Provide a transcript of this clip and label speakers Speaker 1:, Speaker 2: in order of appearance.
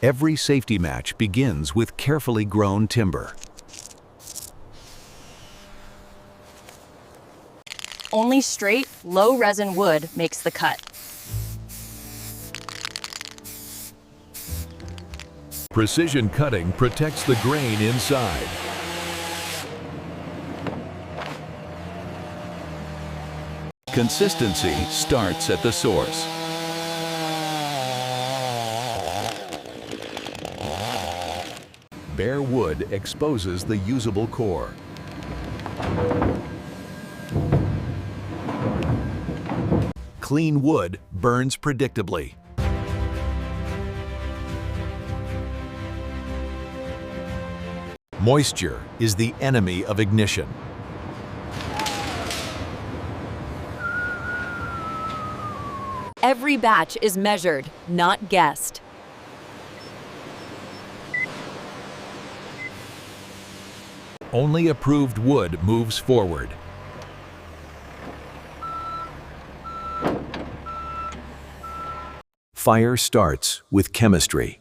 Speaker 1: Every safety match begins with carefully grown timber.
Speaker 2: Only straight, low-resin wood makes the cut.
Speaker 3: Precision cutting protects the grain inside.
Speaker 1: Consistency starts at the source. Bare wood exposes the usable core. Clean wood burns predictably. Moisture is the enemy of ignition.
Speaker 2: Every batch is measured, not guessed.
Speaker 1: Only approved wood moves forward. Fire starts with chemistry.